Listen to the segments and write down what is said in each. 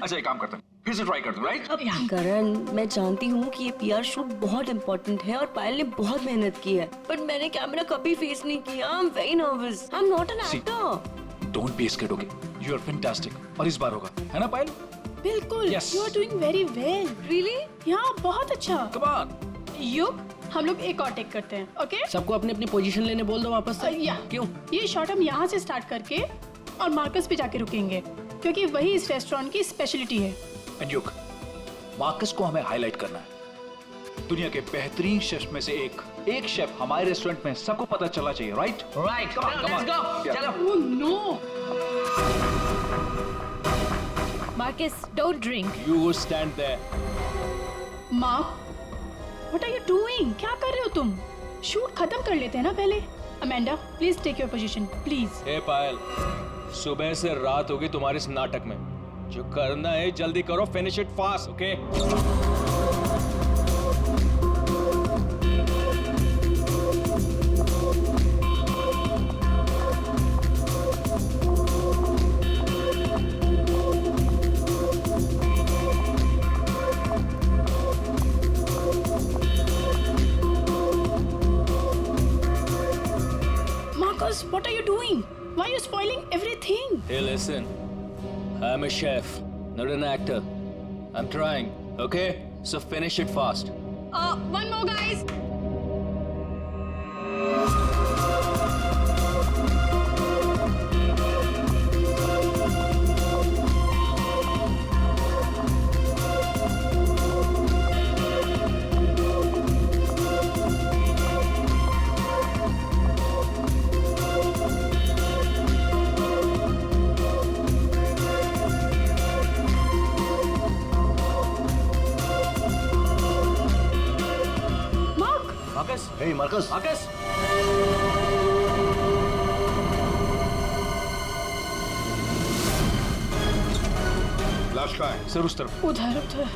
अच्छा एक काम करते हैं, फिर से ट्राई करते हैं, राइट? करण, मैं जानती हूँ कि ये पीआर शूट बहुत इम्पोर्टेंट है और पायल ने बहुत मेहनत की है, बट मैंने कैमरा कभी फेस नहीं किया। I am very nervous. I am not an actor. Don't be scared, okay? You are fantastic और इस बार होगा, है ना पायल? बिल्कुल। Yes. You are doing very well. Really? यहाँ बहुत अच्छा। Come on. युग, हम लोग एक और टेक करते हैं, ओके? सबको अपनी अपनी पोजीशन लेने बोल दो वापस से। या क्यों? ये शॉट हम यहाँ से स्टार्ट करके और मार्कस पे जाके रुकेंगे, क्योंकि वही इस रेस्टोरेंट की स्पेशलिटी है। एंड युग, मार्कस को हमें हाईलाइट करना है। दुनिया के बेहतरीन शेफ में से एक शेफ हमारे रेस्टोरेंट में सबको पता चलना चाहिए, right? Right, come on, let's go. चलो। Oh no. Marcus, don't drink. You stand there. Mark, what are you doing? क्या कर रहे हो तुम? शूट खत्म कर लेते हैं ना पहले। Amanda, please take your position, please. Hey Payal, सुबह से रात होगी तुम्हारे इस नाटक में। जो करना है जल्दी करो, finish it fast, okay? Marcus, what are you doing? Why are you spoiling everything? Hey, listen. I'm a chef, not an actor. I'm trying, okay? So finish it fast. One more, guys. Marcus, hey Marcus, Marcus, लाश कहाँ है? Sir उस तरफ। उधर उधर।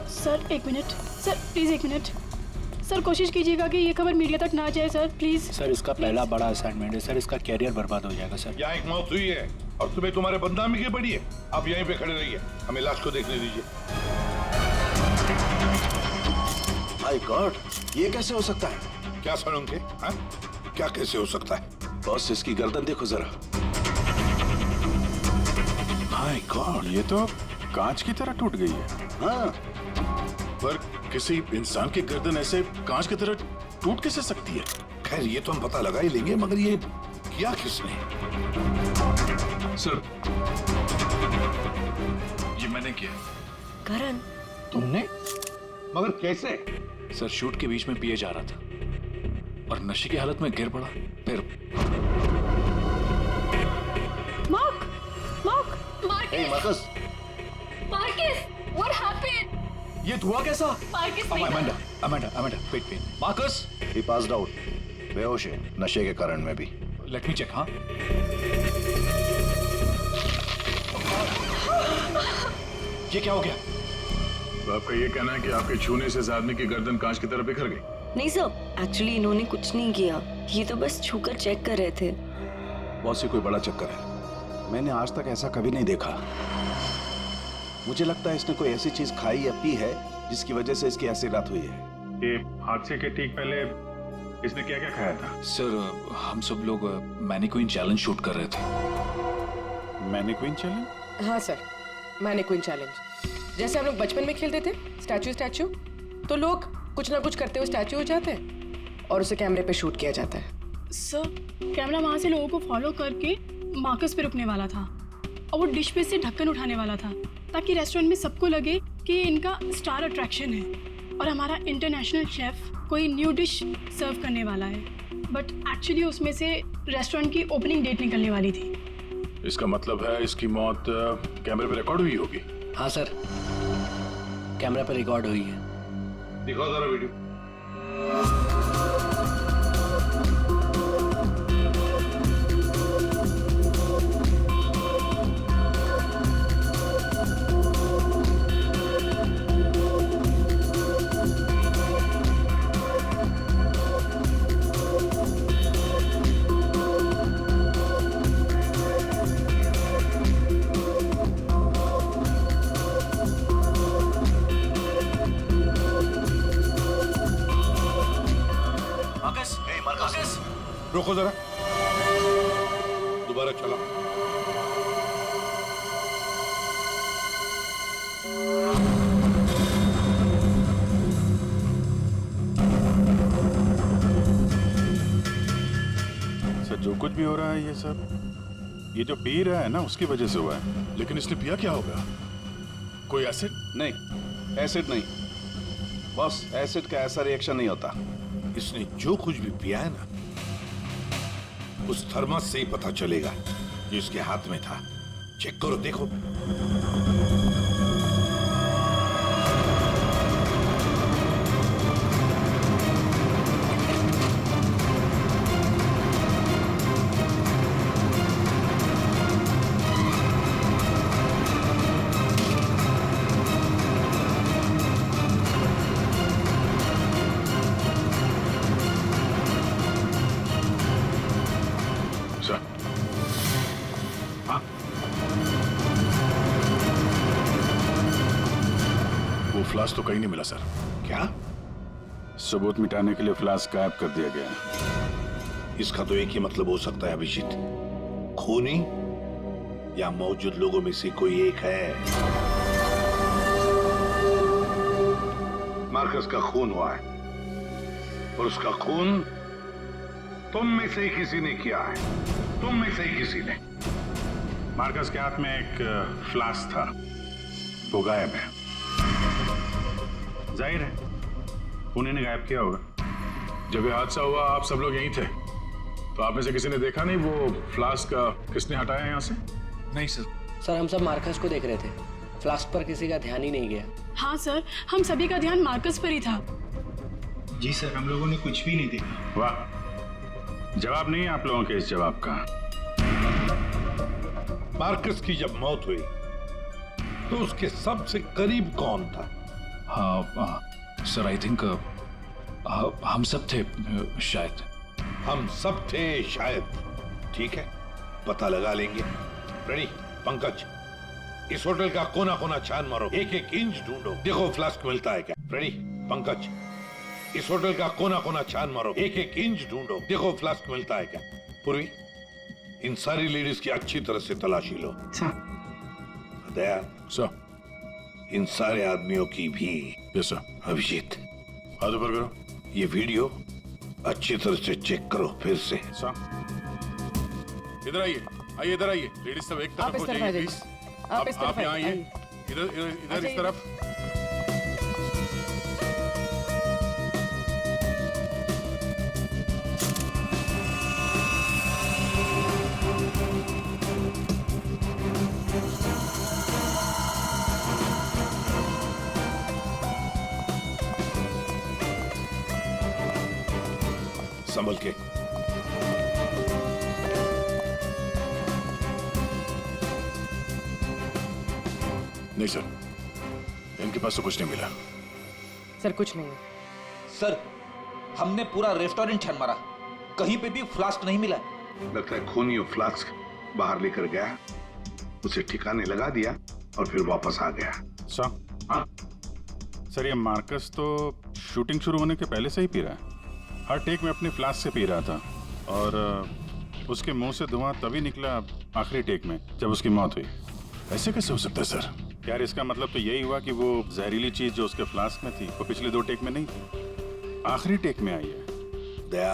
Sir एक minute, sir please एक minute. Sir कोशिश कीजिएगा कि ये खबर मीडिया तक ना जाए सर, प्लीज। सर इसका पहला बड़ा असाइनमेंट है सर, इसका कैरियर बर्बाद हो जाएगा सर। यहाँ एक मौत हुई है और तुम्हें तुम्हारे बदनामी की पड़ी है। आप यहीं पे खड़े रहिए, हमें लाश को देखने दीजिए। माय गॉड, ये कैसे हो सकता है? क्या सड़ों के? हाँ? क्या कैसे हो सकता है? बॉस, इसकी गर्दन देखो जरा। माय गॉड, ये तो कांच की तरह टूट गई है। हाँ, पर किसी इंसान की गर्दन ऐसे कांच की तरह टूट कैसे सकती है? खैर ये तो हम पता लगा ही लेंगे, मगर ये किया किसने? सर, ये मैंने किया। करण, तुमने? मगर कैसे? सर शूट के बीच में पिए जा रहा था और नशे की हालत में गिर पड़ा, फिर Mark, Mark, hey Marcus, Marcus, what happened? ये धुआं कैसा? Marcus Amanda, wait. Marcus, he passed out, बेहोश है, नशे के कारण में भी। Let me check. हाँ, ये क्या हो गया? तो आपका ये कहना है कि आपके छूने से इस आदमी की गर्दन कांच की तरह बिखर गई? नहीं सर, एक्चुअली इन्होंने कुछ नहीं किया, ये तो बस छूकर चेक कर रहे थे। बॉस, ये कोई बड़ा चक्कर है। मैंने आज तक ऐसा कभी नहीं देखा। मुझे लगता है इसने कोई ऐसी चीज खाई या पी है जिसकी वजह से इसकी ऐसी रात हुई है। ये हादसे के ठीक पहले इसने क्या क्या खाया था? सर हम सब लोग मैनिक्विन चैलेंज शूट कर रहे थे। Mannequin challenge? हाँ सर, मैनिक्विन चैलेंज। जैसे हम लोग बचपन में खेलते थे स्टैचू, तो लोग कुछ ना कुछ करते हुए स्टैचू हो जाते हैं और उसे कैमरे पे शूट किया जाता है। सर कैमरा वहां से लोगों को फॉलो करके मार्कस पे रुकने वाला था और वो डिश पे से ढक्कन उठाने वाला था, ताकि रेस्टोरेंट में सबको लगे कि ये इनका स्टार अट्रैक्शन है और हमारा इंटरनेशनल शेफ कोई न्यू डिश सर्व करने वाला है। बट एक्चुअली उसमें से रेस्टोरेंट की ओपनिंग डेट निकलने वाली थी। इसका मतलब है इसकी मौत कैमरे पे रिकॉर्ड हुई होगी? हाँ सर, कैमरा पर रिकॉर्ड हुई है। दिखाओ जरा वीडियो। रोको जरा, दोबारा चलाओ। सर जो कुछ भी हो रहा है ये सब ये जो पी रहा है ना उसकी वजह से हुआ है। लेकिन इसने पिया क्या होगा? कोई एसिड? नहीं, एसिड नहीं बॉस, एसिड का ऐसा रिएक्शन नहीं होता। इसने जो कुछ भी पिया है ना, उस थर्मस से ही पता चलेगा जो इसके हाथ में था। चेक करो, देखो। सर हाँ, वो फ्लास्क तो कहीं नहीं मिला सर। क्या? सबूत मिटाने के लिए फ्लास्क गायब कर दिया गया है। इसका तो एक ही मतलब हो सकता है अभिजीत, खूनी या मौजूद लोगों में से कोई एक है। मार्कस का खून हुआ है और उसका खून तुम में से ही किसी ने किया है, तुम में से ही किसी ने। मार्कस के हाथ में एक फ्लास्क था, वो गायब है। जाहिर है उन्हीं ने गायब किया होगा। जब ये हादसा हुआ आप सब लोग यहीं थे, तो आप में से किसी ने देखा नहीं वो फ्लास्क किसने हटाया यहाँ से? नहीं सर। सर हम सब मार्कस को देख रहे थे, फ्लास्क पर किसी का ध्यान ही नहीं गया। हाँ सर, हम सभी का ध्यान मार्कस पर ही था। जी सर, हम लोगों ने कुछ भी नहीं देखा। वाह, जवाब नहीं है आप लोगों के इस जवाब का। मार्कस की जब मौत हुई तो उसके सबसे करीब कौन था? हाँ सर, आई थिंक हम सब थे शायद। हम सब थे शायद। ठीक है, पता लगा लेंगे। रेडी पंकज, इस होटल का कोना कोना छान मारो, एक एक इंच ढूंढो, देखो फ्लास्क मिलता है क्या। रेडी पंकज, इस होटल का कोना कोना छान मारो, एक एक इंच ढूंढो, देखो फ्लास्क मिलता है क्या। पूर्वी, इन सारी लेडीज की अच्छी तरह से तलाशी लो। दया सर, इन सारे आदमियों की भी। Yes sir. अभिजीत, हाथ ऊपर करो। ये वीडियो अच्छी तरह से चेक करो फिर से। सर इधर आइए, आइए इधर आइए। लेडीज सब एक तरफ हो जाइए प्लीज। आप यहाँ आइए, इधर इधर इधर इस तरफ। संभल के। नहीं सर, इनके पास तो कुछ नहीं मिला। सर कुछ नहीं। सर, हमने पूरा रेस्टोरेंट छान मारा, कहीं पे भी फ्लास्क नहीं मिला। लगता है खूनी फ्लास्क बाहर लेकर गया, उसे ठिकाने लगा दिया और फिर वापस आ गया। सर हाँ सर, ये मार्कस तो शूटिंग शुरू होने के पहले से ही पी रहा है। हर टेक में अपनी फ्लास्क से पी रहा था और उसके मुंह से धुआं तभी निकला आखिरी टेक में जब उसकी मौत हुई। ऐसे कैसे हो सकता है सर? यार इसका मतलब तो यही हुआ कि वो जहरीली चीज जो उसके फ्लास्क में थी वो पिछले 2 टेक में नहीं थी, आखिरी टेक में आई है। दया,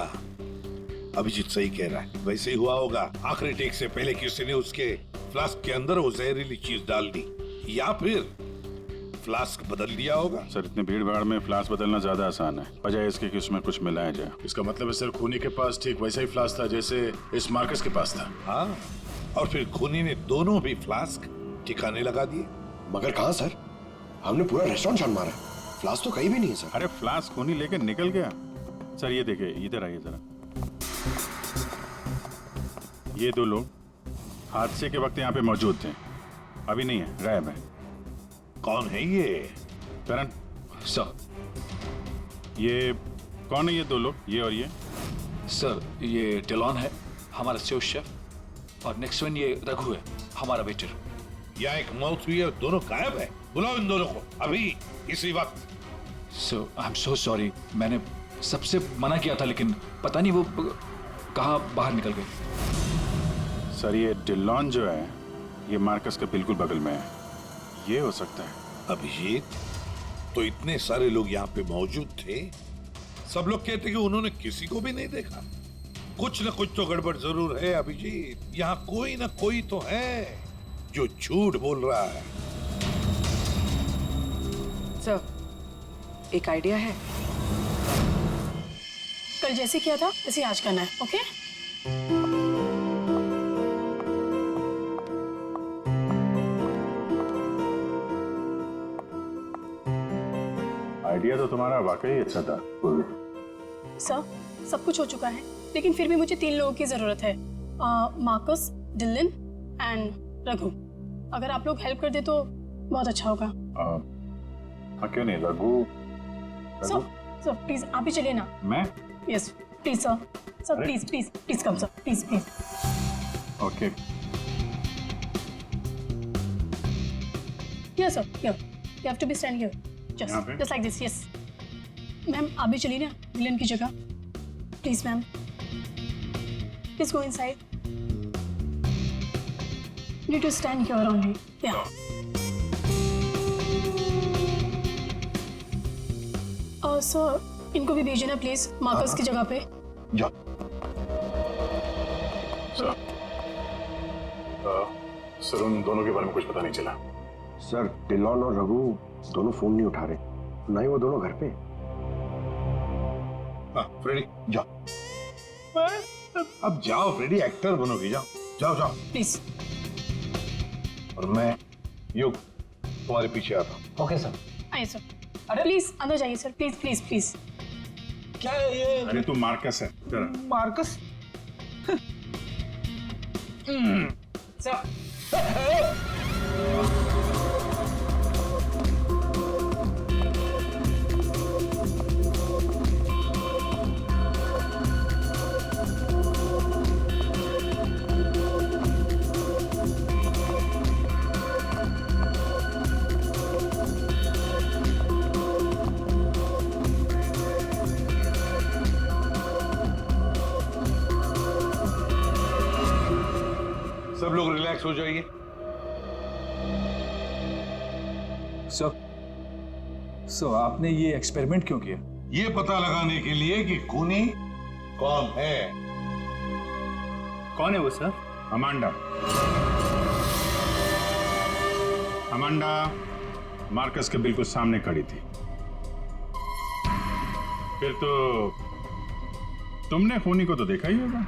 अभिजीत सही कह रहा है, वैसे ही हुआ होगा। आखिरी टेक से पहले किसी ने उसके फ्लास्क के अंदर वो जहरीली चीज डाल दी, या फिर फ्लास्क बदल दिया होगा। सर इतनी भीड़ भाड़ में फ्लास्क बदलना ज्यादा आसान है, बजाय इसके कि उसमें कुछ मिलाया जाए। इसका मतलब है सर खूनी के पास ठीक वैसा ही फ्लास्क था जैसे इस मार्कस के पास था। हाँ, और फिर खूनी ने दोनों भी फ्लास्क ठिकाने लगा दिए। मगर कहाँ सर? हमने पूरा रेस्टोरेंट छान मारा, फ्लास्क तो कहीं भी नहीं है सर। अरे फ्लास्क खूनी लेके निकल गया। सर ये देखिए, इधर आइए जरा। ये 2 लोग हादसे के वक्त यहाँ पे मौजूद थे, अभी नहीं है, गायब है। कौन है ये? करण सर, ये कौन है ये 2 लोग, ये और ये? सर ये डेलॉन है, हमारा सेफ शेफ, और नेक्स्ट वन ये रघु है, हमारा वेटर। यहाँ एक मौत हुई है, दोनों गायब है। बुलाओ इन दोनों को अभी, इसी वक्त। सो आई एम सो सॉरी, मैंने सबसे मना किया था, लेकिन पता नहीं वो कहाँ बाहर निकल गई? सर ये डिलॉन जो है ये मार्कस के बिल्कुल बगल में है, ये हो सकता है। अभिजीत, तो इतने सारे लोग यहाँ पे मौजूद थे, सब लोग कहते कि उन्होंने किसी को भी नहीं देखा। कुछ न कुछ तो गड़बड़ जरूर है अभिजीत। यहाँ कोई ना कोई तो है जो झूठ बोल रहा है। सर, एक आइडिया है। कल जैसे किया था वैसे आज करना है, ओके? आइडिया तो तुम्हारा वाकई अच्छा था पूर्वी। सर, सब कुछ हो चुका है, लेकिन फिर भी मुझे 3 लोगों की जरूरत है, मार्कस, डिलन एंड रघु। अगर आप लोग हेल्प कर दे तो बहुत अच्छा होगा। क्यों नहीं, रघु। सर प्लीज आप ही चलिए ना। मैं? Yes please sir. Sir please please please come sir, please please. Okay. Yes sir, here you have to be stand here, just like this. Yes ma'am, आप भी चलिए ना डिलन की जगह, please ma'am. Please go inside. You need to stand here only. Yeah. Sir, इनको भी भेजना please Marcus की जगह पे। जा। सर उन दोनों के बारे में कुछ पता नहीं चला। सर, डिलॉन और रघु दोनों फोन नहीं उठा रहे, ना ही वो दोनों घर पे। हाँ, फ्रेडी जाओ। अब जाओ फ्रेडी, एक्टर बनोगी, जाओ जाओ जाओ प्लीज। और मैं युग तुम्हारे पीछे आता हूँ। Okay sir. आइए सर। प्लीज अंदर जाइए सर, प्लीज प्लीज प्लीज। क्या है ये? अरे तू मार्कस है जरा। मार्कस? सर सब लोग रिलैक्स हो जाइए। सर आपने ये एक्सपेरिमेंट क्यों किया? ये पता लगाने के लिए कि खूनी कौन है। कौन है वो सर? अमांडा। अमांडा मार्कस के बिल्कुल सामने खड़ी थी। फिर तो तुमने खूनी को तो देखा ही होगा।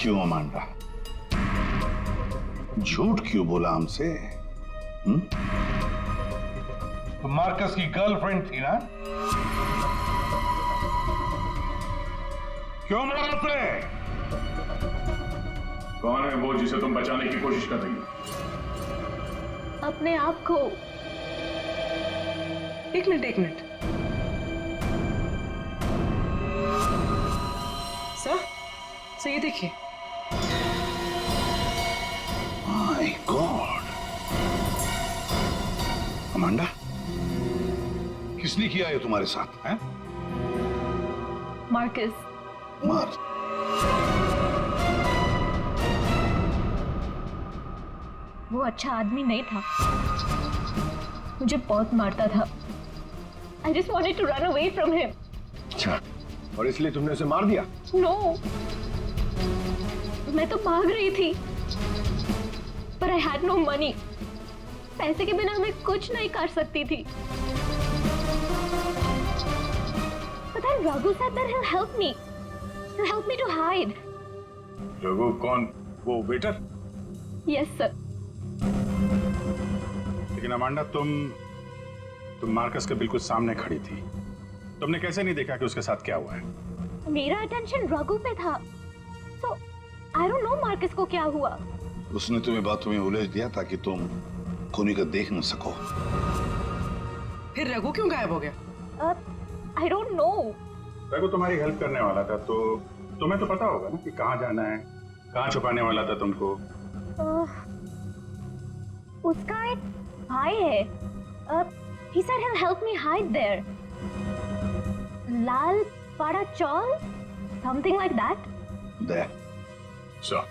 क्यों अमांडा, झूठ क्यों बोला हमसे? तो मार्कस की गर्लफ्रेंड थी ना? क्यों मारा उसे? कौन है वो जिसे तुम बचाने की कोशिश कर रही हो? अपने आप को। एक मिनट। सर ये देखिए। माय गॉड, अमांडा, किसने किया है तुम्हारे साथ? हैं? मार्कस। मार। वो अच्छा आदमी नहीं था, मुझे बहुत मारता था। I just wanted to run away from him. अच्छा, और इसलिए तुमने उसे मार दिया? No, मैं तो भाग रही थी, पर I had no money. पैसे के बिना मैं कुछ नहीं कर सकती थी। But then Raghu said that he'll help me. He'll help me to hide. Raghu कौन? वो वेटर? Yes sir. लेकिन अमांडा तुम मार्कस के बिल्कुल सामने खड़ी थी। तुमने कैसे नहीं देखा कि उसके साथ क्या हुआ है? मेरा अटेंशन रघु पे था, so I don't know Marcus को क्या हुआ। उसने तुम्हें बातों में उलझ दिया ताकि तुम खूनी को देख न सको। फिर रघु क्यों गायब हो गया? I don't know. रघु तुम्हारी हेल्प करने वाला था, तो तुम्हें तो पता होगा ना कि कहाँ जाना है, कहाँ छुपाने वाला था तुमको। उसका एक भाई है, He said he'll help me hide there. Lal Pada Chaul? Something like that? There. So.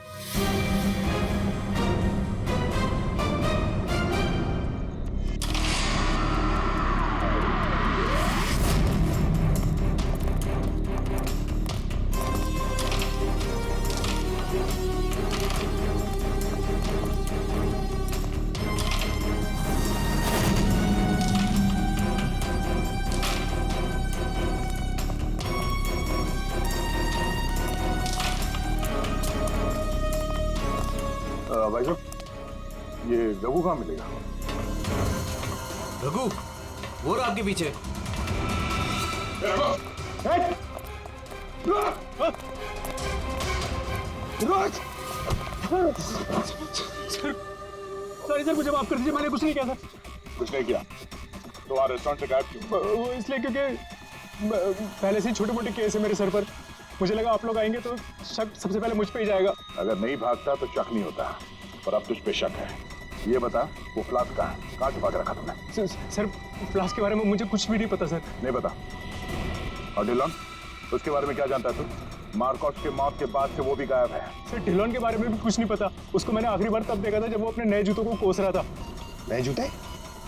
भाई साहब, ये रघु कहाँ मिलेगा? रघु, वो रहा आपके पीछे। सॉरी सर, मुझे माफ कर दीजिए, मैंने कुछ नहीं किया सर। कुछ नहीं किया तो वहाँ रेस्टोरेंट से गायब क्यों? वो इसलिए क्योंकि पहले से ही छोटे मोटे केस है मेरे सर पर। मुझे लगा आप लोग आएंगे तो शक सबसे पहले मुझ पे ही जाएगा। अगर नहीं भागता तो शक नहीं होता, पर अब तुझ पे शक है। ये बता, वो फ्लास्क कहाँ है? कहाँ छुपा के रखा तुमने? सर फ्लास्क के बारे में मुझे कुछ भी नहीं पता सर। नहीं पता? और डिलॉन, उसके बारे में क्या जानता है तू? मार्कोस के मौत के बाद से वो भी गायब है। सर डिलॉन के बारे में भी कुछ नहीं पता। उसको मैंने आखिरी बार तब देखा था जब वो अपने नए जूतों को कोस रहा था। नए जूते?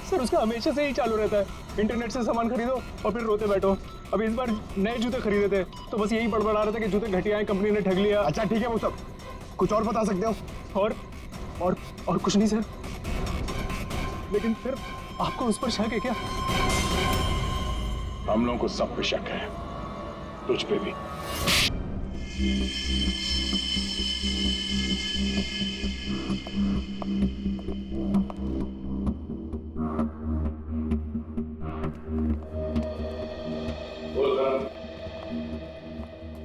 सर उसका हमेशा से ही चालू रहता है, इंटरनेट से सामान खरीदो और फिर रोते बैठो। अब इस बार नए जूते खरीदे थे तो बस यही बड़बड़ा रहा था कि जूते घटिया हैं, कंपनी ने ठग लिया। अच्छा ठीक है, वो सब कुछ और बता सकते हो? और कुछ नहीं सर। लेकिन फिर आपको उस पर शक है क्या? हम लोगों को सब पे शक है, तुझ पे भी।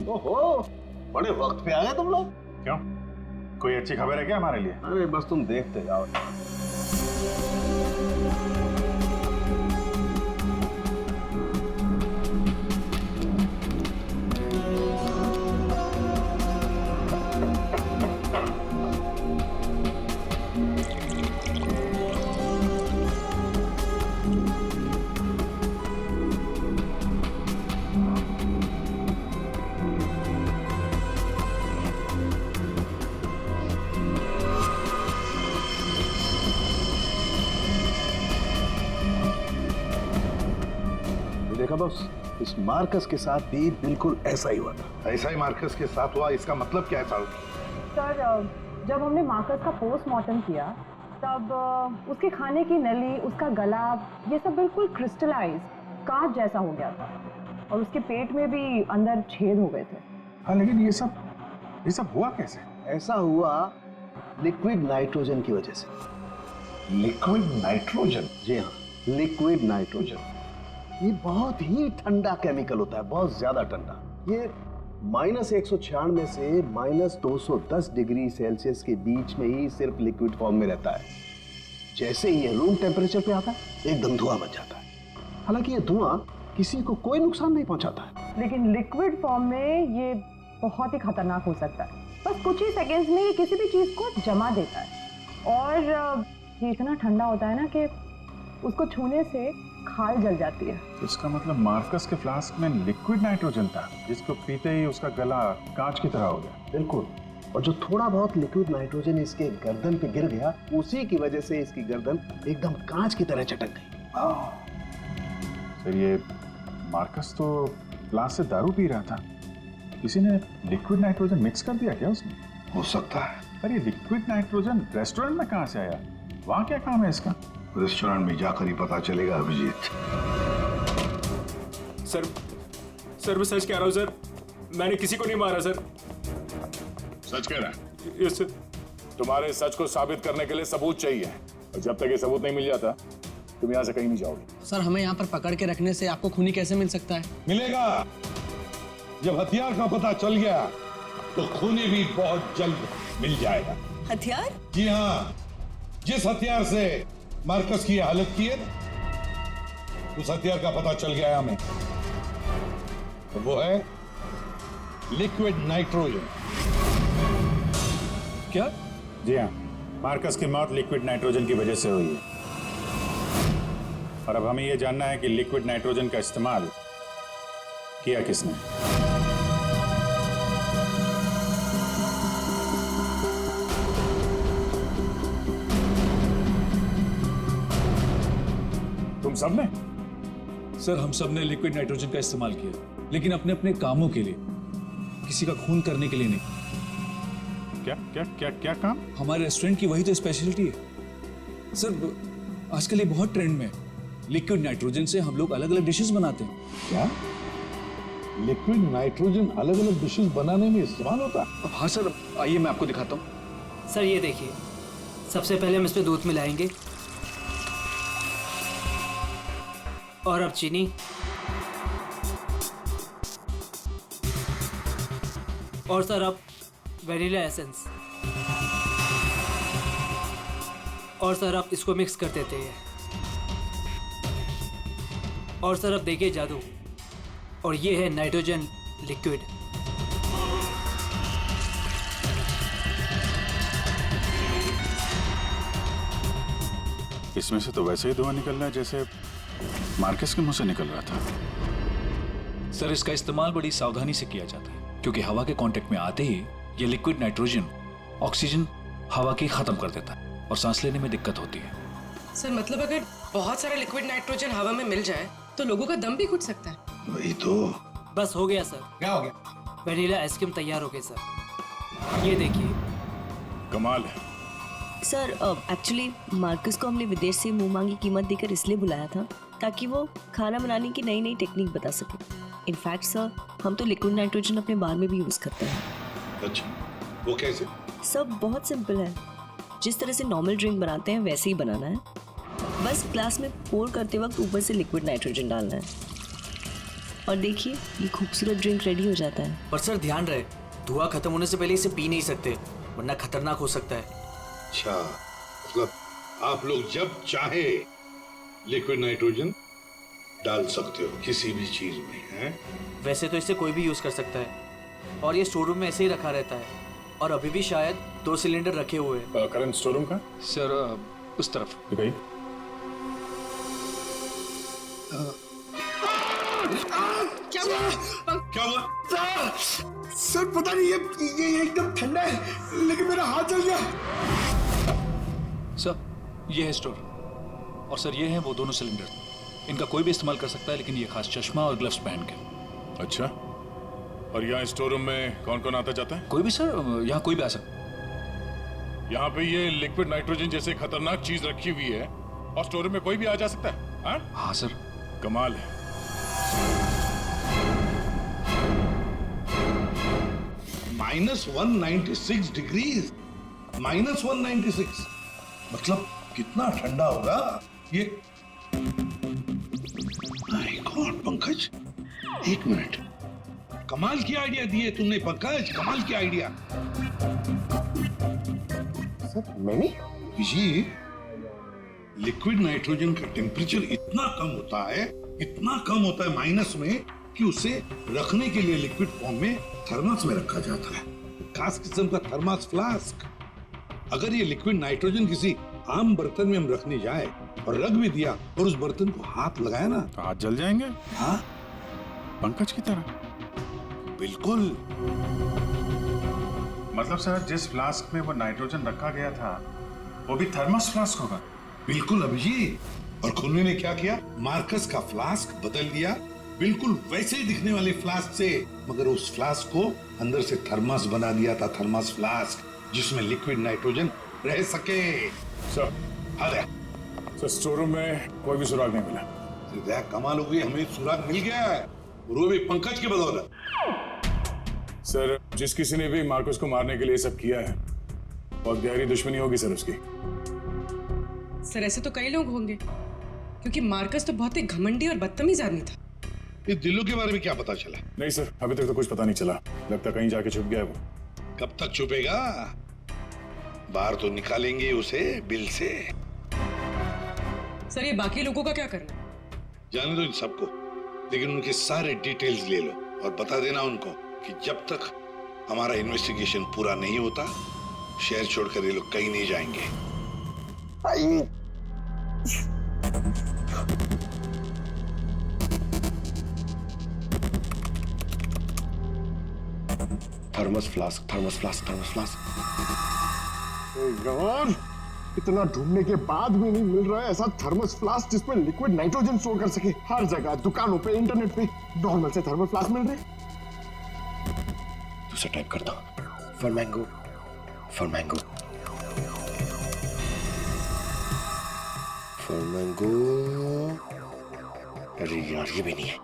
ओहो, बड़े वक्त पे आ गए तुम लोग। क्यों, कोई अच्छी खबर है क्या हमारे लिए? अरे बस तुम देखते जाओ। देखा बॉस, इस मार्कस के साथ भी बिल्कुल ऐसा ही हुआ था। ऐसा ही मार्कस के साथ हुआ, इसका मतलब क्या है साहब? सर जब हमने मार्कस का पोस्टमार्टम किया तब उसके खाने की नली, उसका गला, ये सब बिल्कुल क्रिस्टलाइज कांच जैसा हो गया था और उसके पेट में भी अंदर छेद हो गए थे। हाँ, लेकिन ये सब हुआ कैसे? ऐसा हुआ लिक्विड नाइट्रोजन की वजह से। Liquid nitrogen? जी हाँ, लिक्विड नाइट्रोजन। ये बहुत ही ठंडा केमिकल होता है, बहुत ज्यादा ठंडा। ये -196 से -210 डिग्री सेल्सियस के बीच में ही सिर्फ लिक्विड फॉर्म में रहता है। जैसे ही ये रूम टेम्परेचर पे आता है एकदम धुआं बन जाता है। हालांकि ये धुआं किसी को कोई नुकसान नहीं पहुंचाता है, लेकिन लिक्विड फॉर्म में ये बहुत ही खतरनाक हो सकता है। बस कुछ ही सेकेंड्स में ये किसी भी चीज को जमा देता है और ये इतना ठंडा होता है ना कि उसको छूने से खाल जल जाती है। इसका मतलब मार्कस के फ्लास्क में लिक्विड नाइट्रोजन था, जिसको पीते ही उसका गला कांच की तरह हो गया। बिल्कुल। और जो थोड़ा बहुत लिक्विड नाइट्रोजन इसके गर्दन पे गिर गया, उसी की वजह से इसकी गर्दन एकदम कांच की तरह चटक गई। सर, ये मार्कस तो फ्लास्क से दारू पी रहा था, किसी ने लिक्विड नाइट्रोजन मिक्स कर दिया क्या उसमें? हो सकता है। पर ये लिक्विड नाइट्रोजन रेस्टोरेंट में कहाँ से आया? वहाँ क्या काम है इसका? रेस्टोरेंट में जाकर ही पता चलेगा अभिजीत। सर मैं सच कह रहा हूँ सर, मैंने किसी को नहीं मारा सर। सच कह रहा है? Yes sir. तुम्हारे सच को साबित करने के लिए सबूत चाहिए, और जब तक ये सबूत नहीं मिल जाता तुम यहाँ से कहीं नहीं जाओगे। सर हमें यहाँ पर पकड़ के रखने से आपको खूनी कैसे मिल सकता है? मिलेगा। जब हथियार का पता चल गया तो खूनी भी बहुत जल्द मिल जाएगा। हथियार? जी हाँ, जिस हथियार से मार्कस की हालत की है उस हथियार का पता चल गया है हमें, तो वो है लिक्विड नाइट्रोजन। क्या? जी हाँ, मार्कस की मौत लिक्विड नाइट्रोजन की वजह से हुई है। और अब हमें ये जानना है कि लिक्विड नाइट्रोजन का इस्तेमाल किया किसने। तुम सब ने? सर हम सब ने लिक्विड नाइट्रोजन का इस्तेमाल किया, लेकिन अपने अपने कामों के लिए, किसी का खून करने के लिए नहीं। क्या क्या क्या क्या काम? हमारे रेस्टोरेंट की वही तो स्पेशलिटी है सर। आजकल ये बहुत ट्रेंड में है। लिक्विड नाइट्रोजन से हम लोग अलग अलग डिशेस बनाते हैं। क्या लिक्विड नाइट्रोजन अलग अलग डिशेस बनाने में इस्तेमाल होता है? हाँ सर, आइए मैं आपको दिखाता हूँ। सर ये देखिए, सबसे पहले हम इसमें दूध मिलाएंगे और अब चीनी और सर अब वेनिला एसेंस और सर अब इसको मिक्स कर देते हैं और सर अब देखिए जादू, और ये है नाइट्रोजन लिक्विड। इसमें से तो वैसे ही धुआं निकल रहा है जैसे मार्कस के मुंह से निकल रहा था। सर इसका इस्तेमाल बड़ी सावधानी से किया जाता है, क्योंकि हवा के कांटेक्ट में आते ही ये लिक्विड नाइट्रोजन ऑक्सीजन हवा की खत्म कर देता है और सांस लेने में दिक्कत होती है। सर मतलब अगर बहुत सारा लिक्विड नाइट्रोजन हवा में मिल जाए तो लोगों का दम भी घुट सकता है। वही तो। बस हो गया सर। क्या हो गया? वेनिला आइसक्रीम तैयार हो गई सर, ये देखिए। कमाल है। सर एक्चुअली मार्कस को हमने विदेश से मुंह मांगी कीमत देकर इसलिए बुलाया था ताकि वो खाना बनाने की नई नई टेक्निक बता सके। इनफैक्ट सर हम तो लिक्विड नाइट्रोजन अपने बार में भी यूज करते हैं। अच्छा, वो कैसे? सब बहुत सिंपल है, जिस तरह से नॉर्मल ड्रिंक बनाते हैं वैसे ही बनाना है। बस ग्लास में पोर करते वक्त ऊपर से लिक्विड नाइट्रोजन डालना है और देखिए ये खूबसूरत ड्रिंक रेडी हो जाता है। पर सर ध्यान रहे, धुआं खत्म होने से पहले इसे पी नहीं सकते, वरना खतरनाक हो सकता है। अच्छा, मतलब आप लोग जब चाहे लिक्विड नाइट्रोजन डाल सकते हो किसी भी चीज में, है? वैसे तो इसे कोई भी यूज कर सकता है और ये स्टोर रूम में ऐसे ही रखा रहता है और अभी भी शायद 2 सिलेंडर रखे हुए हैं। करंट स्टोर रूम का? सर उस तरफ। गई। क्या हुआ? क्या हुआ? सर पता नहीं, ये एकदम ठंडा है लेकिन मेरा हाथ जल गया। सर ये है स्टोर और सर ये हैं वो दोनों सिलेंडर। इनका कोई भी इस्तेमाल कर सकता है, लेकिन ये खास चश्मा और ग्लव्स पहन के। अच्छा, और यहाँ स्टोर रूम में कौन कौन आता जाता है? कोई भी सर, यहाँ कोई भी आ सकता है। यहाँ पे ये लिक्विड नाइट्रोजन जैसे खतरनाक चीज रखी हुई है और स्टोर रूम में कोई भी आ जा सकता है? हाँ? हाँ सर। कमाल है। -196 डिग्रीज, -196 मतलब कितना ठंडा होगा ये? माय गॉड पंकज, एक मिनट, कमाल की आइडिया दिए तुमने पंकज, कमाल की आइडिया। सर मैंने जी, लिक्विड नाइट्रोजन का टेम्परेचर इतना कम होता है, इतना कम होता है माइनस में, कि उसे रखने के लिए लिक्विड फॉर्म में थर्मस में रखा जाता है, खास किस्म का थर्मस फ्लास्क। अगर ये लिक्विड नाइट्रोजन किसी आम बर्तन में हम रखने जाए और रख भी दिया और उस बर्तन को हाथ लगाया ना, हाथ जल जाएंगे। हाँ पंकज की तरह। बिल्कुल। मतलब सर जिस फ्लास्क में वो नाइट्रोजन रखा गया था वो भी थर्मस फ्लास्क होगा? बिल्कुल अभिजीत, और खुन्नी ने क्या किया, मार्कस का फ्लास्क बदल दिया बिल्कुल वैसे ही दिखने वाले फ्लास्क से, मगर उस फ्लास्क को अंदर से थर्मस बना दिया था, थर्मस फ्लास्क, जिसमें लिक्विड नाइट्रोजन रह सके। सर, अरे सर स्टोर रूम में कोई भी सुराग नहीं मिला। कमाल हो गई, हमें सुराग मिल गया है, और वो भी पंकज की बदौलत। सर जिस किसी ने भी मार्कस को मारने के लिए सब किया है, बहुत गहरी दुश्मनी होगी सर उसकी। सर ऐसे तो कई लोग होंगे, क्योंकि मार्कस तो बहुत ही घमंडी और बदतमीज आदमी था। इस दिल्लू के बारे में क्या पता चला? नहीं सर, अभी तक तो कुछ पता नहीं चला, लगता कहीं जाके छुप गया है वो। कब तक छुपेगा? बाहर तो निकालेंगे उसे बिल से। सर ये बाकी लोगों का क्या करना? जाने दो इन सबको, लेकिन उनके सारे डिटेल्स ले लो और बता देना उनको कि जब तक हमारा इन्वेस्टिगेशन पूरा नहीं होता, शहर छोड़कर ये लोग कहीं नहीं जाएंगे। Thermos flask, thermos flask, thermos flask. यार, इतना ढूंढने के बाद भी नहीं मिल रहा है ऐसा थर्मस फ्लास्क जिसमें लिक्विड नाइट्रोजन स्टोर कर सके। हर जगह, दुकानों पे, इंटरनेट पे नॉर्मल से थर्मल फ्लास्क मिल रहे। दूसरा टाइप करता हूं। For mango, for mango, for mango. अरे यार, ये भी नहीं है।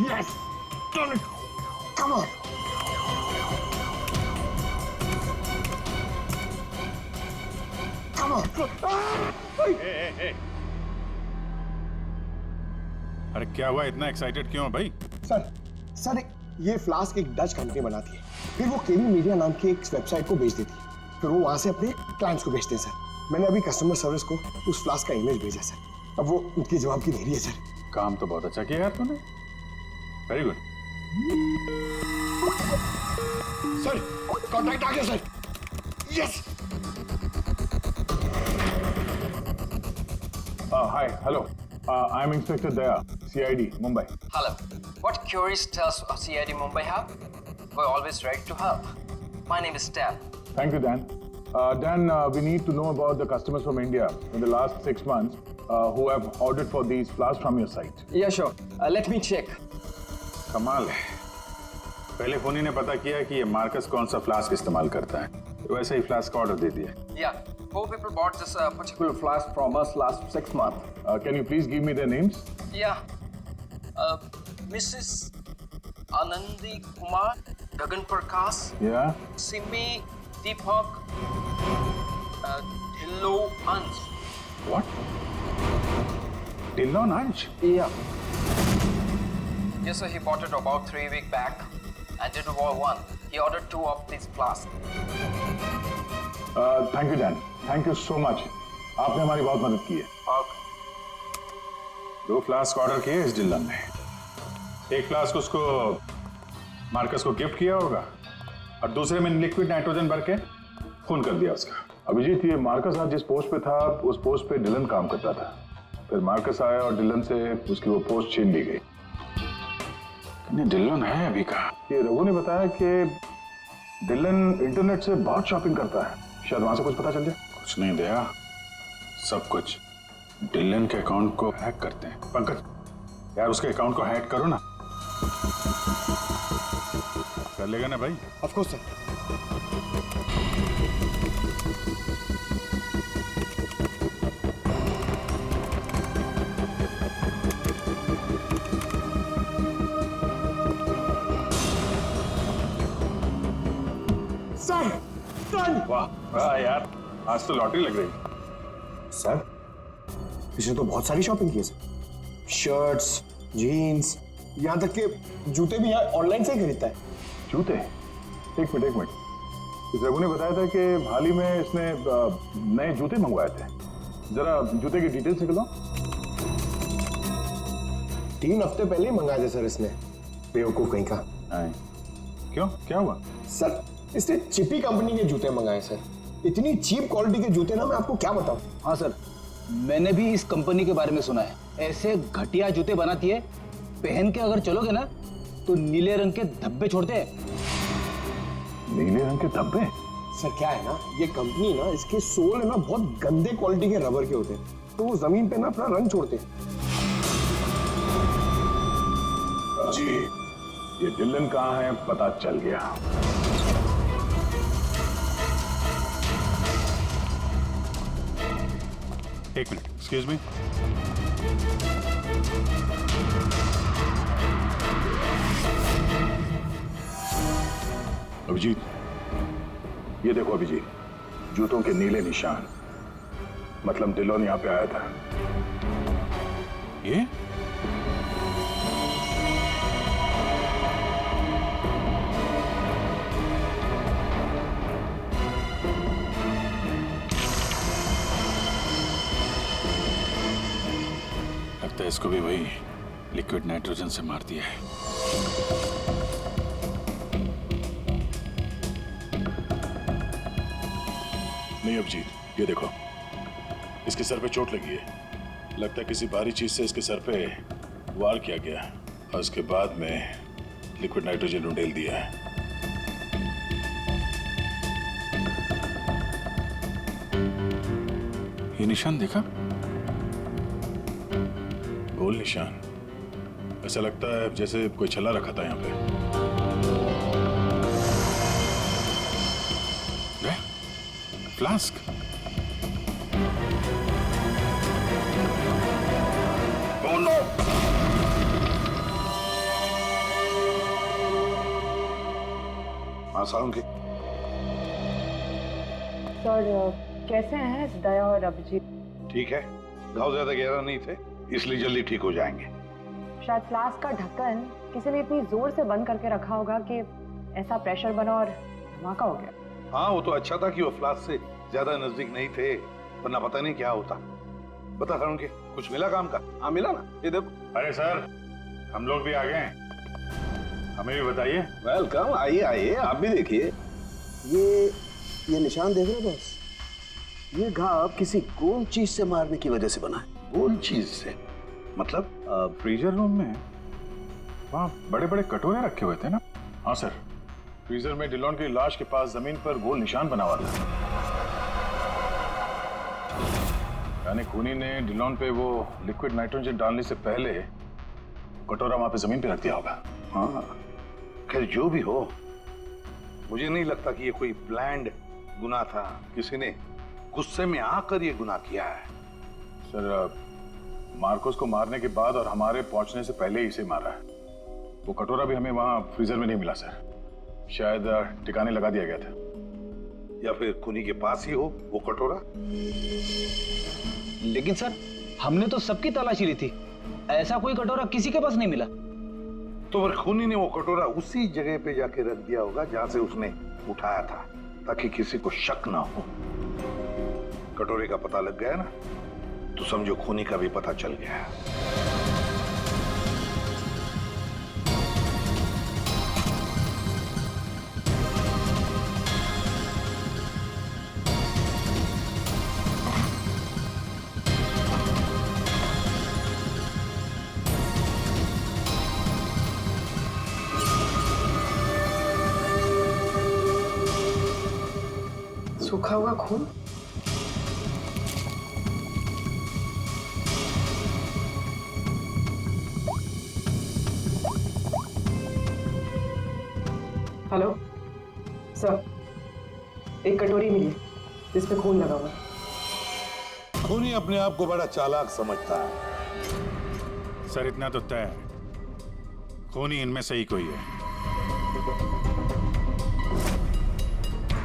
Yes! Done it! Come on! Come on! hey. अरे क्या हुआ, इतना एक्साइटेड क्यों है भाई? सर ये फ्लास्क एक डच कंपनी बनाती है, फिर वो केवी मीडिया नाम की एक वेबसाइट को बेच देती है, फिर वो वहां से अपने क्लाइंट्स को बेचते हैं सर। मैंने अभी कस्टमर सर्विस को उस फ्लास्क का इमेज भेजा सर, अब वो उनके जवाब की देरी है सर। काम तो बहुत अच्छा किया यार तूने, वेरी गुड। सर कॉन्ट्रैक्ट आ गया sir. Yes. Hi, hello. I'm Inspector Daya, CID, Mumbai. Hello. What queries does CID Mumbai have? We're always ready to help. My name is Dan. Thank you, Dan. Dan, we need to know about the customers from India in the last 6 months who have ordered for these flasks from your site. Yeah, sure. Let me check. कमाल है, पहले फोनी ने पता किया कि ये Marcus कौन सा फ्लास्क इस्तेमाल करता है, तो वैसे ही फ्लास्क ऑर्डर दे दिया। Yeah, 4 people bought this particular flask from us last 6 months. Can you please give me their names? Yeah. Mrs. Anandi Kumar, Gagan Prakash. Yeah. Simi Deepak, Dhillo Ansh. What? Dillon Ansh? Yeah. Yes, sir. He bought it about 3 weeks back and did war 1. He ordered 2 of these flasks. Thank you, Dan. Thank you so much. आपने हमारी बहुत मदद की है। 2 flask order किए इस Dillon ने, एक फ्लास्क उसको मार्कस को गिफ्ट किया होगा और दूसरे में लिक्विड नाइट्रोजन भर के खून कर दिया उसका। अभिजीत, ये मार्कस आज जिस पोस्ट पे था उस पोस्ट पे डिलन काम करता था, फिर मार्कस आया और डिलन से उसकी वो पोस्ट छीन ली गई। डिलन है अभी कहाँ? ये रघु ने बताया कि डिलन इंटरनेट से बहुत शॉपिंग करता है, शायद वहां से कुछ पता चल जाए। कुछ नहीं दया, सब कुछ डिलन के अकाउंट को हैक करते हैं। पंकज यार, उसके अकाउंट को हैक करो ना। कर लेगा ना भाई? Of course sir. वाह यार, आज तो लॉटरी लग रही। सर इसने तो बहुत सारी शॉपिंग की है सर, शर्ट्स, जीन्स, यहाँ तक के जूते भी यहाँ ऑनलाइन से ही खरीदता है। जूते? एक मिनट। इस रघु ने बताया था कि हाल ही में इसने नए जूते मंगवाए थे, जरा जूते की डिटेल्स निकलो। 3 हफ्ते पहले ही मंगाए थे सर इसने, बेवकूफ कहीं का। क्यों, क्या हुआ? सर इसने चिपी कंपनी के जूते मंगाए सर, इतनी चीप क्वालिटी के जूते ना मैं आपको क्या बताऊं। हाँ सर, मैंने भी इस कंपनी के बारे में सुना है, ऐसे घटिया जूते बनाती है, पहन के अगर चलोगे ना तो नीले रंग के धब्बे छोड़ते हैं। नीले रंग के धब्बे? सर क्या है ना, ये कंपनी ना, इसके सोल है ना बहुत गंदे क्वालिटी के रबर के होते हैं, तो वो जमीन पे ना अपना रंग छोड़ते हैं। जी, ये डिलन कहाँ है पता चल गया। एक मिनट, एक्सक्यूज मी। अभिजीत, ये देखो अभिजीत, जूतों के नीले निशान, मतलब डिलोन यहाँ पे आया था। ये लगता है इसको भी वही लिक्विड नाइट्रोजन से मार दिया है। नहीं अभिजीत, ये देखो, इसके सर पे चोट लगी है। लगता है किसी भारी चीज से इसके सर पे वार किया गया और उसके बाद में लिक्विड नाइट्रोजन उंडेल दिया है। ये निशान देखा? गोल निशान। ऐसा लगता है जैसे कोई छल्ला रखा था यहाँ पे। फ्लास्क। Oh no! हाँ सालुंकी। सर कैसे हैं दया और अभिजीत? ठीक है, घाव ज्यादा गहरा नहीं थे इसलिए जल्दी ठीक हो जाएंगे। शायद फ्लास्क का ढक्कन किसी ने इतनी जोर से बंद करके रखा होगा कि ऐसा प्रेशर बना और धमाका हो गया। हाँ वो तो अच्छा था कि वो फ्लास्क से ज्यादा नजदीक नहीं थे, वरना पता नहीं क्या होता। बता सालुंकी, कुछ मिला काम का? हाँ मिला ना, ये देखो। अरे सर, हम लोग भी आ गए हैं, हमें भी बताइए। वेलकम, आइए आइए, आप भी देखिए। ये निशान देख रहे हो बस? ये घाव किसी गोल चीज से मारने की वजह से बना है। गोल चीज से मतलब? फ्रीजर रूम में वहाँ बड़े बड़े कटोरे रखे हुए थे ना? हाँ सर, फ्रीजर में डिलॉन की लाश के पास जमीन पर गोल निशान बना हुआ था। यानी खूनी ने डिलॉन पे वो लिक्विड नाइट्रोजन डालने से पहले कटोरा वहां पे जमीन पे रख दिया होगा। हाँ, खैर जो भी हो, मुझे नहीं लगता कि ये कोई प्लान्ड गुनाह था। किसी ने गुस्से में आकर ये गुनाह किया है। सर, मार्कोस को मारने के बाद और हमारे पहुंचने से पहले ही इसे मारा है। वो कटोरा भी हमें वहां फ्रीजर में नहीं मिला सर, शायद ठिकाने लगा दिया गया था। या फिर खूनी के पास ही हो वो कटोरा। लेकिन सर, हमने तो सबकी तलाशी ली थी, ऐसा कोई कटोरा किसी के पास नहीं मिला। तो फिर खूनी ने वो कटोरा उसी जगह पे जाके रख दिया होगा जहां से उसने उठाया था, ताकि किसी को शक ना हो। कटोरे का पता लग गया ना, तो समझो खूनी का भी पता चल गया। सूखा हुआ खून। हेलो सर, एक कटोरी मिली जिसमें खून लगा हुआ। खूनी अपने आप को बड़ा चालाक समझता है। सर इतना तो तय है, खूनी इनमें से ही कोई है।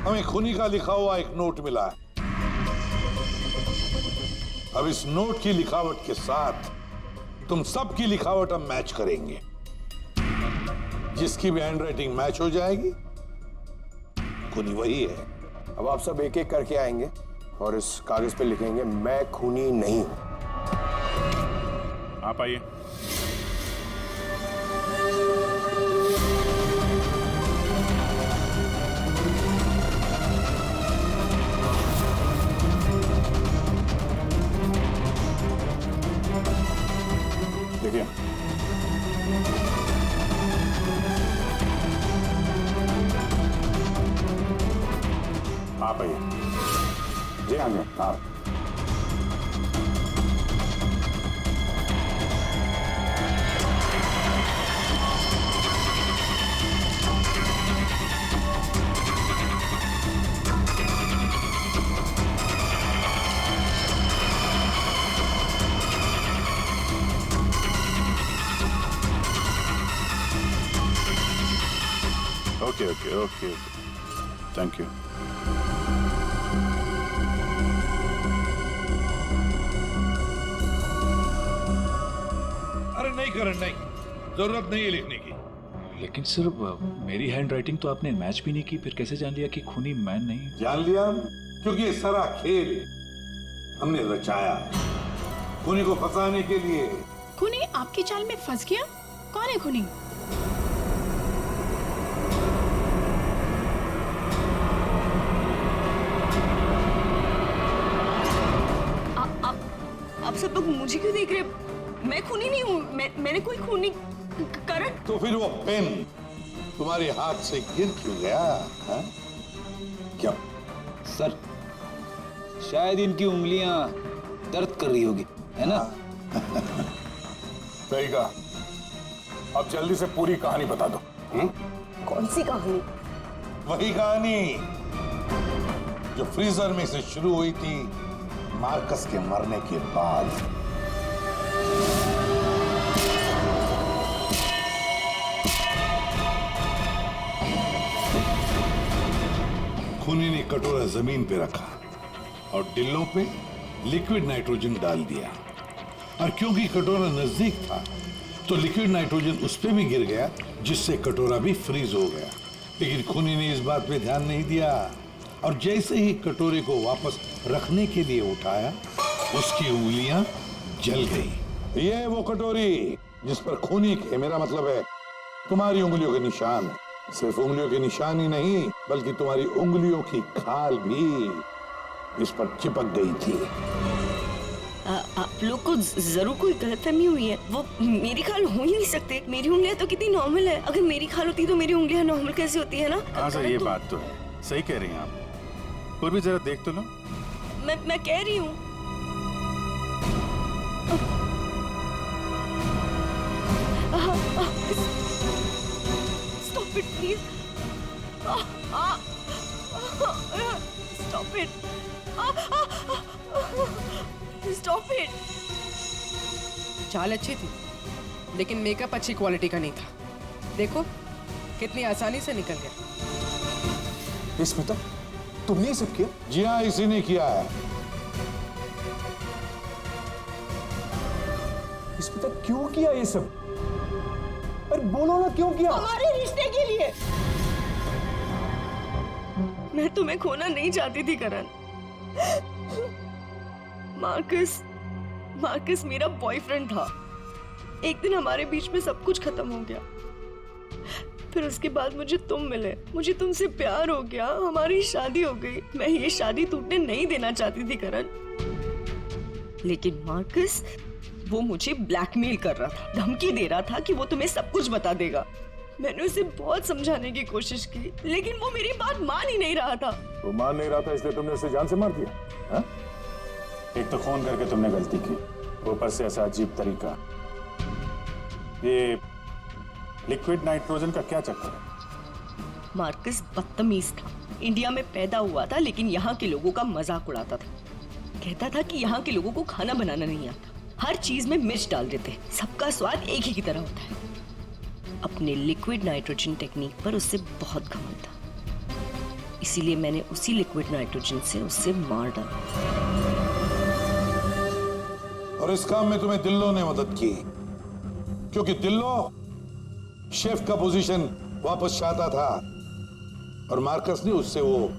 हमें खूनी का लिखा हुआ एक नोट मिला है। अब इस नोट की लिखावट के साथ तुम सबकी लिखावट हम मैच करेंगे। जिसकी भी हैंडराइटिंग मैच हो जाएगी, खूनी वही है। अब आप सब एक एक करके आएंगे और इस कागज पे लिखेंगे, मैं खूनी नहीं हूं। आप आइए। देखिए, आप आइए। जी हाँ जी, आप। Okay okay okay, thank you. अरे नहीं करण, नहीं, जरूरत नहीं है लिखने की। लेकिन सर, मेरी हैंडराइटिंग तो आपने मैच भी नहीं की, फिर कैसे जान लिया कि खूनी मैं नहीं? जान लिया, क्योंकि ये सारा खेल हमने रचाया। खूनी को फंसाने के लिए खूनी आपकी चाल में फंस गया? कौन है खूनी? आप सब लोग मुझे क्यों देख रहे हैं? मैं खूनी नहीं हूँ। मैंने कोई खूनी करण। तो फिर वो पेन तुम्हारे हाथ से गिर क्यों गया? हा? क्या सर, शायद इनकी उंगलियां दर्द कर रही होगी, है ना? सही कहा। अब जल्दी से पूरी कहानी बता दो। कौन सी कहानी? वही कहानी जो फ्रीजर में से शुरू हुई थी मार्कस के मरने के बाद। खूनी ने कटोरा जमीन पे रखा और डिल्लों पे लिक्विड नाइट्रोजन डाल दिया, और क्योंकि कटोरा नजदीक था तो लिक्विड नाइट्रोजन उस पे भी गिर गया, जिससे कटोरा भी फ्रीज हो गया। लेकिन खूनी ने इस बात पे ध्यान नहीं दिया, और जैसे ही कटोरे को वापस रखने के लिए उठाया, उसकी उंगलियां जल गई। ये वो कटोरी जिस पर खूनी के, मेरा मतलब है तुम्हारी उंगलियों के निशान है। सिर्फ उंगलियों के निशान ही नहीं, बल्कि तुम्हारी उंगलियों की खाल भी इस पर चिपक गई थी। आप लोग को जरूर कोई गलतफहमी हुई है। वो मेरी खाल हो ही नहीं सकते। मेरी उंगलियां तो कितनी नॉर्मल है। अगर मेरी खाल होती तो मेरी उंगलियां नॉर्मल कैसे होती है ना? हाँ सर, ये बात तो है। सही कह रही हैं आप। और भी जरा देख तो लो। मैं कह रही हूँ। Stop it, please. Stop it. Stop it. चाल अच्छी थी, लेकिन मेकअप अच्छी क्वालिटी का नहीं था। देखो कितनी आसानी से निकल गया। स्मिता, तुमने ये सब किया? जी हाँ, इसी ने किया है। स्मिता, क्यों किया ये सब? अरे बोलो ना, क्यों किया? हमारे रिश्ते के लिए। मैं तुम्हें खोना नहीं चाहती थी करण। मार्कस मेरा बॉयफ्रेंड था। एक दिन हमारे बीच में सब कुछ खत्म हो गया। फिर उसके बाद मुझे तुम मिले, मुझे तुमसे प्यार हो गया, हमारी शादी हो गई। मैं ये शादी टूटने नहीं देना चाहती थी करण, लेकिन मार्कस वो मुझे ब्लैकमेल कर रहा था, धमकी दे रहा था कि वो तुम्हें सब कुछ बता देगा। मैंने उसे बहुत समझाने की कोशिश की, लेकिन वो मेरी बात मान ही नहीं रहा था। वो मान नहीं रहा था, इसलिए तुमने उसे जान से मार दिया? हा? एक तो फोन करके तुमने गलती की, ऊपर से ऐसा अजीब तरीका। ये लिक्विड नाइट्रोजन का क्या चक्कर है? मार्कस बदतमीज था। इंडिया में पैदा हुआ था, लेकिन यहाँ के लोगों का मजाक उड़ाता था। कहता था कि यहाँ के लोगों को खाना बनाना नहीं आता, हर चीज में मिर्च डाल देते हैं, सबका स्वाद एक ही की तरह होता है। अपने लिक्विड नाइट्रोजन टेक्निक पर उससे बहुत घमंड था, इसीलिए मैंने उसी लिक्विड नाइट्रोजन से उससे मार डाला। और इस काम में तुम्हें दिल्लो ने मदद की, क्योंकि दिल्लो शेफ का पोजीशन वापस चाहता था, और मार्कस ने उससे वो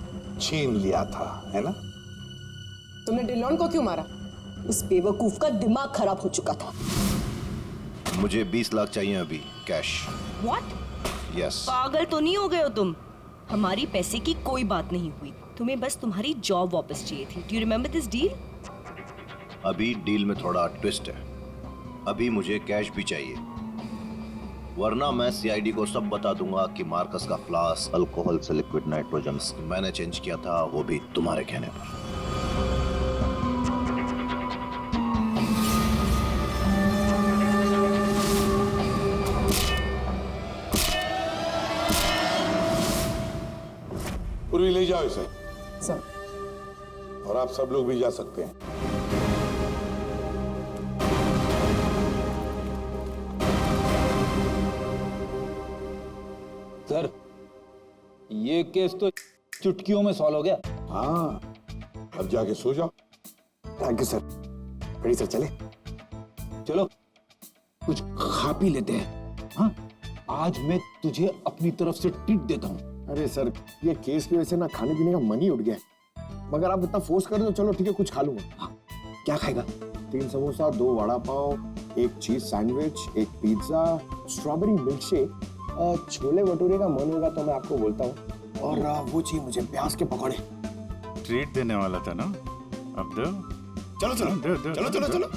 छीन लिया था, है ना? तुमने डिलॉन को क्यों मारा? उस बेवकूफ का दिमाग खराब हो चुका था। मुझे 20 लाख चाहिए अभी, कैश। What? यस। पागल तो नहीं हो गए हो तुम? हमारी पैसे की कोई बात नहीं हुई, तुम्हें बस तुम्हारी जॉब वापस चाहिए थी। Do you remember this deal? अभी डील में थोड़ा ट्विस्ट है। अभी मुझे कैश भी चाहिए, वरना मैं सीआईडी को सब बता दूंगा कि मार्कस का फ्लास्क अल्कोहल से लिक्विड नाइट्रोजन मैंने चेंज किया था, वो भी तुम्हारे कहने पर। पूर्वी ले जाओ इसे। सर। और आप सब लोग भी जा सकते हैं। सर, ये केस तो चुटकियों में सॉल्व हो गया। हाँ, अब जाके सो जाओ। Thank you sir. Ready sir, चले? चलो कुछ खा पी लेते हैं। हाँ, आज मैं तुझे अपनी तरफ से ट्रीट देता हूँ। अरे सर, ये केस की वजह से ना खाने पीने का मन ही उठ गया, मगर आप इतना फोर्स कर दो, चलो ठीक है कुछ खा लूंगा। हाँ, क्या खाएगा? 3 समोसा, 2 वड़ा पाव, एक चीज सैंडविच, एक pizza, strawberry milk shake, chole bhature का मन होगा तो मैं आपको बोलता हूँ, और वो चाहिए मुझे प्याज के पकौड़े। ट्रीट देने वाला था ना, अब दो। चलो चलो दो, दो, चलो दो, चलो दो। चलो